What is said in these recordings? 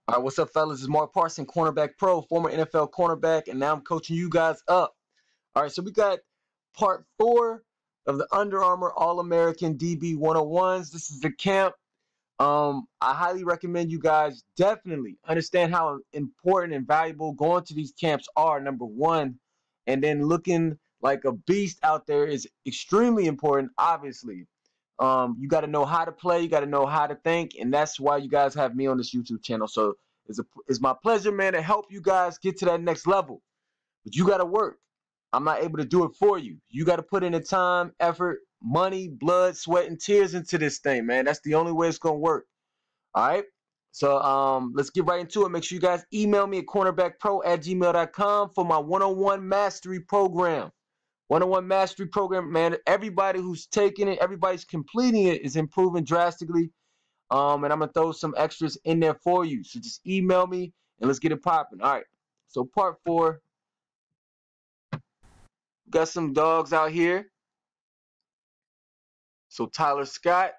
All right, what's up, fellas? It's Mark Parson, Cornerback Pro, former NFL cornerback, and now I'm coaching you guys up. All right, so we got part 4 of the Under Armour All-American DB 101s. This is the camp. I highly recommend you guys definitely understand how important and valuable going to these camps are, number one, and then looking like a beast out there is extremely important, obviously. You got to know how to play, you got to know how to think, and that's why you guys have me on this YouTube channel. So it's my pleasure, man, to help you guys get to that next level. But you got to work. I'm not able to do it for you. You got to put in the time, effort, money, blood, sweat, and tears into this thing, man. That's the only way it's going to work. All right? So let's get right into it. Make sure you guys email me at cornerbackpro@gmail.com for my one-on-one mastery program. One-on-one mastery program, man. Everybody who's taking it, everybody's completing it is improving drastically. And I'm going to throw some extras in there for you. So just email me and let's get it popping. All right. So part 4. Got some dogs out here. So Tyler Scott.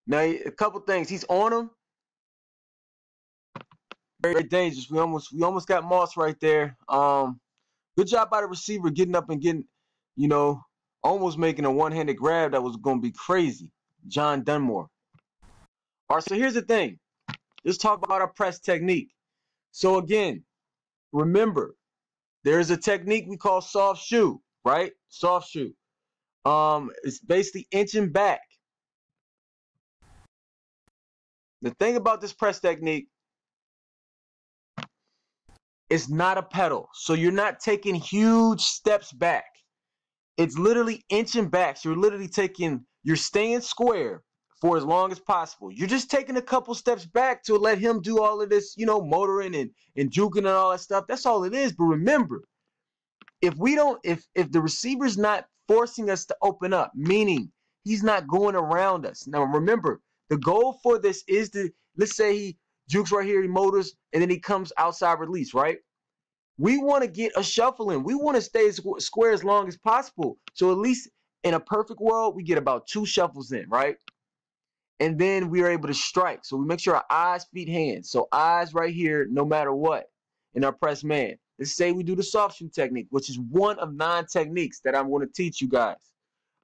Now, a couple things. He's on him. Very dangerous. We almost got Moss right there. Good job by the receiver getting up and getting, almost making a one-handed grab that was going to be crazy. John Dunmore. All right, so here's the thing. Let's talk about our press technique. So again, remember, there's a technique we call soft shoe, right? Soft shoe. It's basically inching back. The thing about this press technique, it's not a pedal. So you're not taking huge steps back. It's literally inching back. So you're staying square for as long as possible. You're just taking a couple steps back to let him do all of this, motoring and juking and all that stuff. That's all it is. But remember, if the receiver's not forcing us to open up, meaning he's not going around us. Now remember, the goal for this is let's say he jukes right here, he motors, and then he comes outside release, right? We want to get a shuffle in. We want to stay square as long as possible. So at least in a perfect world, we get about 2 shuffles in, right? And then we are able to strike. So we make sure our eyes, feet, hands. So eyes right here, no matter what, in our press man. Let's say we do the soft shoe technique, which is one of 9 techniques that I'm going to teach you guys.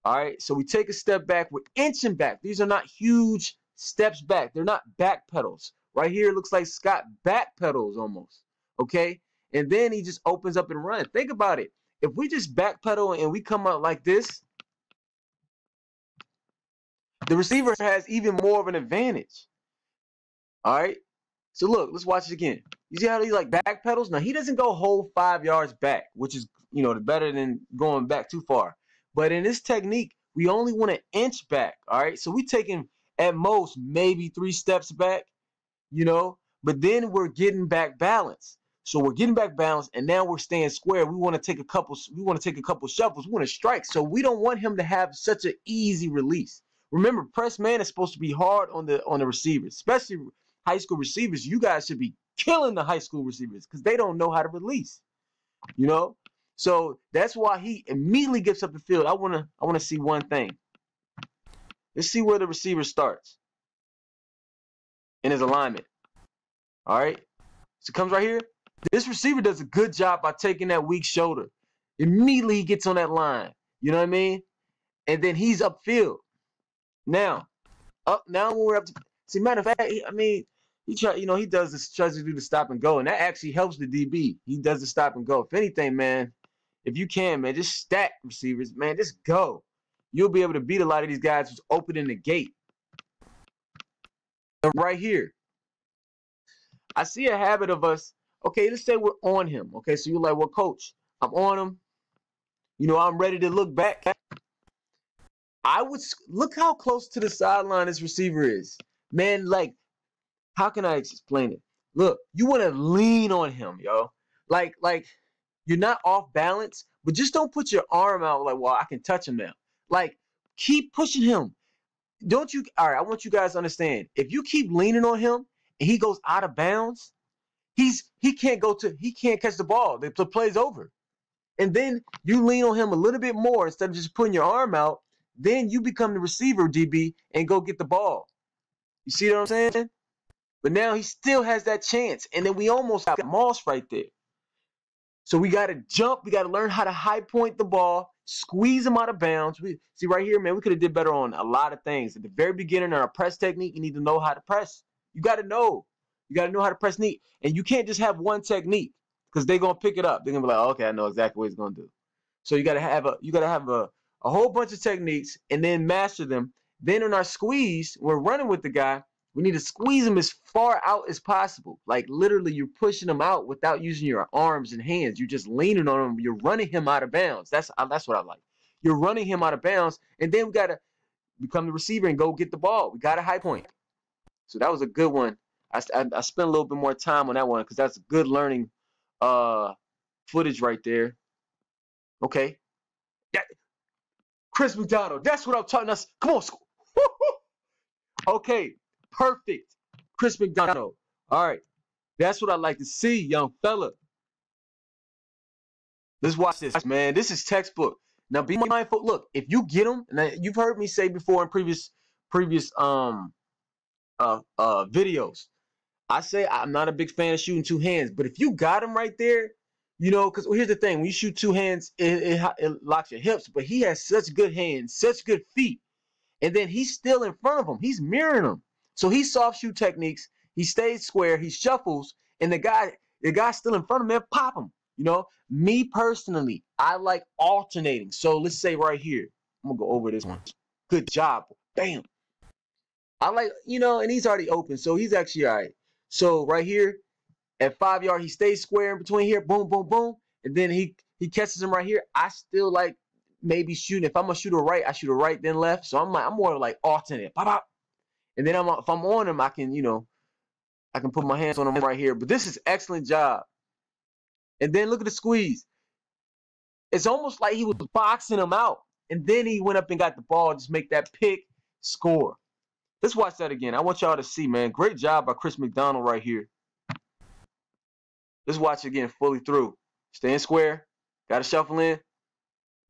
All right, so we take a step back. We're inching back. These are not huge steps back. They're not back pedals. Right here, it looks like Scott back pedals almost, okay? And then he just opens up and runs. Think about it. If we just back pedal and we come out like this, the receiver has even more of an advantage. All right? So look, let's watch it again. You see how he back pedals? Now, he doesn't go whole 5 yards back, which is, better than going back too far. But in this technique, we only want to inch back, all right? So we taking at most maybe 3 steps back, but then we're getting back balance. So we're getting back balance, and now we're staying square. We want to take a couple shuffles. We want to strike. So we don't want him to have such an easy release. Remember, press man is supposed to be hard on the receivers, especially high school receivers. You guys should be killing the high school receivers because they don't know how to release. So that's why he immediately gets up the field. I wanna see one thing. Let's see where the receiver starts in his alignment. All right. So it comes right here. This receiver does a good job by taking that weak shoulder. Immediately he gets on that line. You know what I mean? And then he's upfield. Now when we're up to see, matter of fact, he tries to do the stop and go, and that actually helps the DB. He does the stop and go. If anything, man, if you can, man, just stack receivers, man, just go. You'll be able to beat a lot of these guys who's opening the gate. Right here, I see a habit of us. Okay, let's say we're on him. Okay, so you're like, well, coach, I'm on him. I'm ready to look back. I would look how close to the sideline this receiver is. Man, how can I explain it? Look, you want to lean on him, yo. Like you're not off balance, but just don't put your arm out like, well, I can touch him now. Keep pushing him. All right, I want you guys to understand. If you keep leaning on him and he goes out of bounds, he can't catch the ball. The play's over. And then you lean on him a little bit more instead of just putting your arm out. Then you become the receiver, DB, and go get the ball. You see what I'm saying? But now he still has that chance. And then we almost got Moss right there. So we got to jump. We got to learn how to high point the ball, squeeze him out of bounds. We see right here, man, we could have did better on a lot of things. At the very beginning of our press technique, you need to know how to press. You got to know. You got to know how to press neat. And you can't just have one technique because they're going to pick it up. They're going to be like, okay, I know exactly what he's going to do. So you got to have a whole bunch of techniques and then master them. Then in our squeeze, we're running with the guy. We need to squeeze him as far out as possible. Like literally you're pushing him out without using your arms and hands. You're just leaning on him. You're running him out of bounds. That's what I like. You're running him out of bounds. And then we got to become the receiver and go get the ball. We got a high point. So that was a good one. I spent a little bit more time on that one because that's good learning footage right there. Okay. Chris McDonald. That's what I'm talking about. Come on. Okay. Perfect. Chris McDonald. All right. That's what I like to see, young fella. Let's watch this, man. This is textbook. Now be mindful. Look, if you get them, and you've heard me say before in previous videos, I say I'm not a big fan of shooting two hands, but if you got him right there, you know, because here's the thing: when you shoot two hands, it locks your hips. But he has such good hands, such good feet, and then he's still in front of him. He's mirroring him, so he soft shoot techniques. He stays square. He shuffles, and the guy's still in front of him. Man, pop him. You know, me personally, I like alternating. So let's say right here, I'm gonna go over this one. Good job, bam. I like, you know, and he's already open, so he's actually all right. So right here, at 5 yards, he stays square in between here, boom, boom, boom, and then he catches him right here. I still like maybe shooting. If I'm gonna shoot a right, I shoot a right then left. So I'm more like alternate, pop, pop. And then if I'm on him, I can, you know, I can put my hands on him right here. But this is excellent job. And then look at the squeeze. It's almost like he was boxing him out, and then he went up and got the ball, just make that pick, score. Let's watch that again. I want y'all to see, man. Great job by Chris McDonald right here. Let's watch it again fully through. Staying square. Got to shuffle in.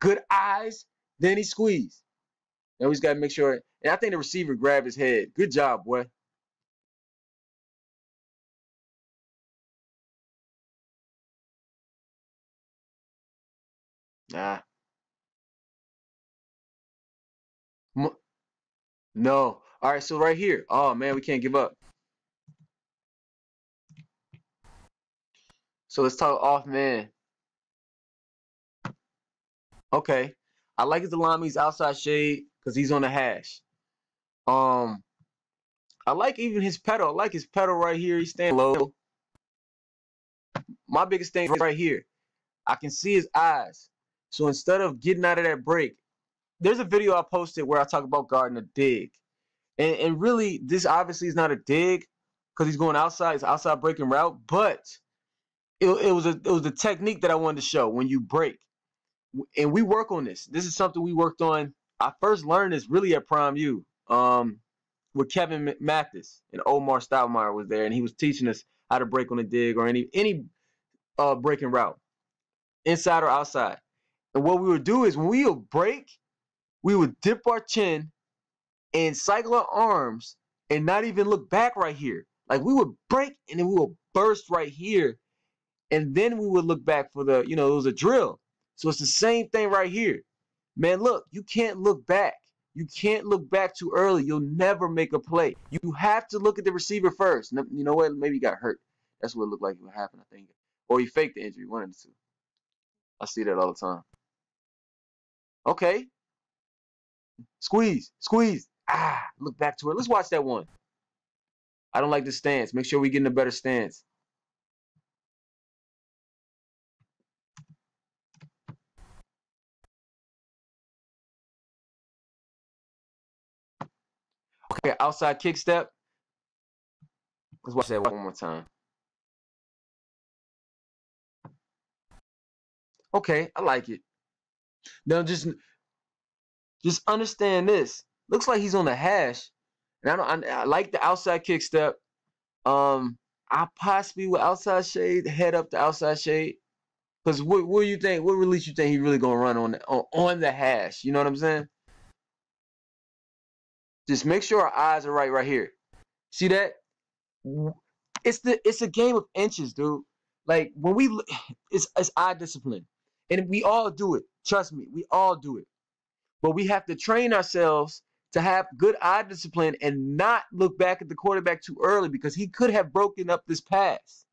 Good eyes. Then he squeezed. Now he's got to make sure. And I think the receiver grabbed his head. Good job, boy. Nah. No. All right, so right here. Oh, man, we can't give up. So let's talk off man. Okay. I like his Alami's outside shade because he's on the hash. I like even his pedal. I like his pedal right here. He's staying low. My biggest thing is right here. I can see his eyes. So instead of getting out of that break, there's a video I posted where I talk about guarding a dig. And really, this obviously is not a dig because he's going outside. It's outside breaking route. But it was a technique that I wanted to show when you break. And we work on this. This is something we worked on. I first learned this really at Prime U with Kevin Mathis, and Omar Stoudemire was there, and he was teaching us how to break on a dig or any breaking route, inside or outside. And what we would do is when we would break, we would dip our chin and cycle our arms and not even look back right here. Like we would break and then we would burst right here. And then we would look back for the, you know, it was a drill. So it's the same thing right here. Man, look, you can't look back. You can't look back too early. You'll never make a play. You have to look at the receiver first. You know what? Maybe he got hurt. That's what it looked like it would happen, I think. Or he faked the injury, one of the two. I see that all the time. Okay. Squeeze, squeeze. Look back to it. Let's watch that one. I don't like the stance. Make sure we get in a better stance. Okay, outside kick step. Let's watch that one more time. Okay, I like it. Now just understand this. Looks like he's on the hash. And I like the outside kick step. I possibly with outside shade, head up the outside shade. Because what do you think? What release you think he really gonna run on the hash? You know what I'm saying? Just make sure our eyes are right here. See that? It's a game of inches, dude. Like when it's eye discipline, and we all do it. Trust me, we all do it. But we have to train ourselves to have good eye discipline and not look back at the quarterback too early because he could have broken up this pass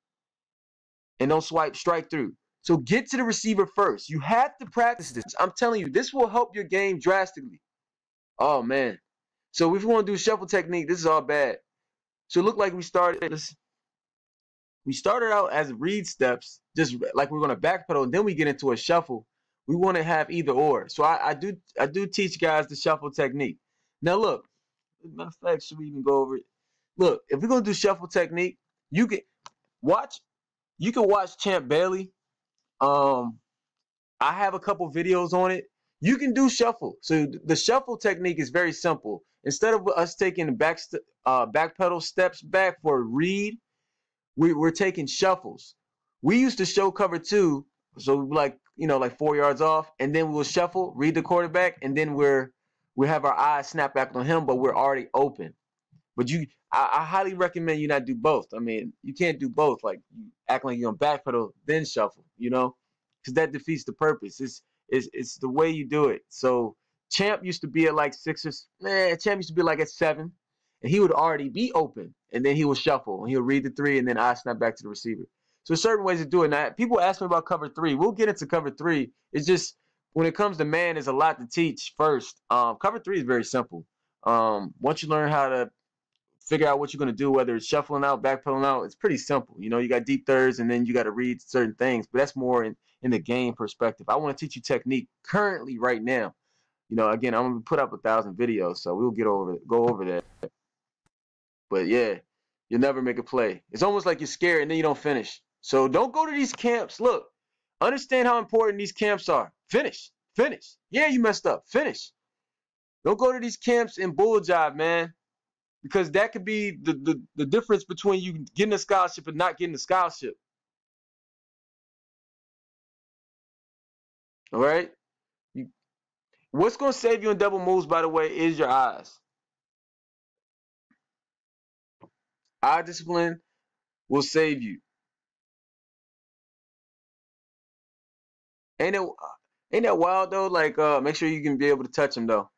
and don't swipe strike through. So get to the receiver first. You have to practice this. I'm telling you, this will help your game drastically. Oh man. So if you want to do shuffle technique, this is all bad. So it looked like we started out as read steps, just like we're going to backpedal, and then we get into a shuffle. We want to have either or. So I do teach guys the shuffle technique. Now look, matter of fact, should we even go over it? Look, if we're gonna do shuffle technique, you can watch Champ Bailey. I have a couple videos on it. You can do shuffle. So the shuffle technique is very simple. Instead of us taking the back pedal steps back for a read, we're taking shuffles. We used to show cover two, so like 4 yards off, and then we'll shuffle, read the quarterback, and then we have our eyes snap back on him, but we're already open. But I highly recommend you not do both. I mean, you can't do both. Like you act like you're on backpedal, then shuffle, because that defeats the purpose. It's the way you do it. So Champ used to be at like 6 or Champ used to be like at 7, and he would already be open, and then he would shuffle, and he'll read the 3, and then I snap back to the receiver. So certain ways to do it. Now, people ask me about cover 3. We'll get into cover 3. It's just when it comes to man, there's a lot to teach first. Cover 3 is very simple. Once you learn how to figure out what you're going to do, whether it's shuffling out, backpedaling out, it's pretty simple. You got deep thirds, and then you got to read certain things, but that's more in the game perspective. I want to teach you technique currently right now. Again, I'm going to put up 1,000 videos, so we'll go over that. But yeah, you'll never make a play. It's almost like you're scared and then you don't finish. So don't go to these camps. Look, understand how important these camps are. Finish. Yeah, you messed up. Finish. Don't go to these camps and bull jive, man. Because that could be the difference between you getting a scholarship and not getting a scholarship. All right? What's going to save you in double moves, by the way, is your eyes. Eye discipline will save you. Ain't that wild, though? Like, make sure you can be able to touch them, though.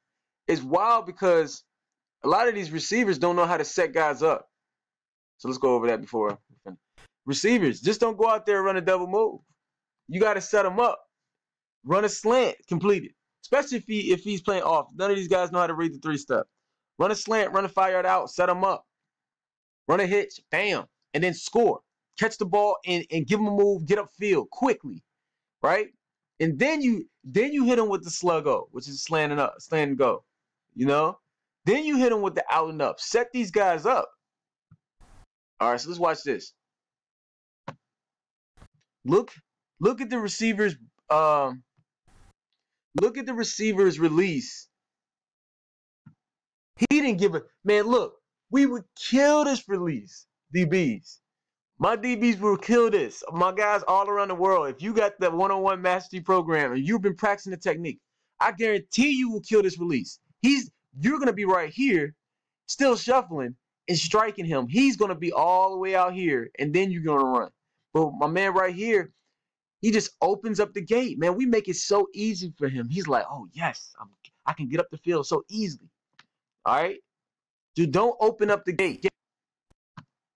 It's wild because a lot of these receivers don't know how to set guys up. So let's go over that before. Receivers, just don't go out there and run a double move. You got to set them up. Run a slant, complete it. Especially if he's playing off. None of these guys know how to read the 3-step. Run a slant, run a 5-yard out, set them up. Run a hitch, bam, and then score. Catch the ball and give them a move, get upfield quickly, right? And then you hit them with the sluggo, which is slant and go. Then you hit them with the out and up. Set these guys up. All right, so let's watch this. Look at the receivers. Look at the receiver's release. He didn't give a man. Look, we would kill this release, DBs. My DBs will kill this. My guys all around the world. If you got the one-on-one mastery program and you've been practicing the technique, I guarantee you will kill this release. You're gonna be right here, still shuffling and striking him. He's gonna be all the way out here, and then you're gonna run. But my man right here, he just opens up the gate, man. We make it so easy for him. He's like, oh yes, I can get up the field so easily. All right, dude, don't open up the gate.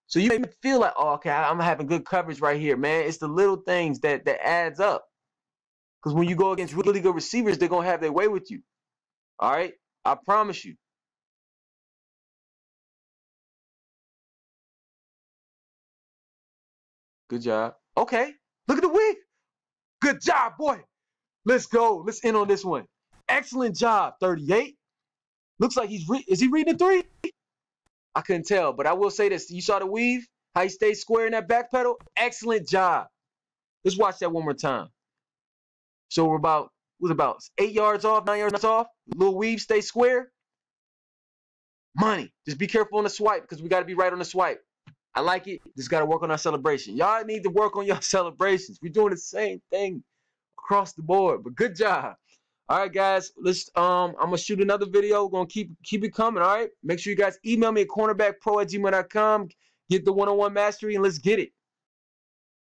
So you may feel like, oh, okay, I'm having good coverage right here, man. It's the little things that adds up. Because when you go against really good receivers, they're gonna have their way with you. All right, I promise you. Good job. Okay, look at the weave. Good job, boy. Let's go. Let's end on this one. Excellent job, 38. Looks like is he reading the 3? I couldn't tell, but I will say this. You saw the weave? How he stayed square in that back pedal? Excellent job. Let's watch that one more time. So we're about 8 yards off, 9 yards off. Little weave, stay square. Money. Just be careful on the swipe because we got to be right on the swipe. I like it. Just got to work on our celebration. Y'all need to work on your celebrations. We're doing the same thing across the board, but good job. All right, guys. I'm gonna shoot another video. We're gonna keep it coming. All right. Make sure you guys email me at cornerbackpro@gmail.com. Get the one-on-one mastery and let's get it.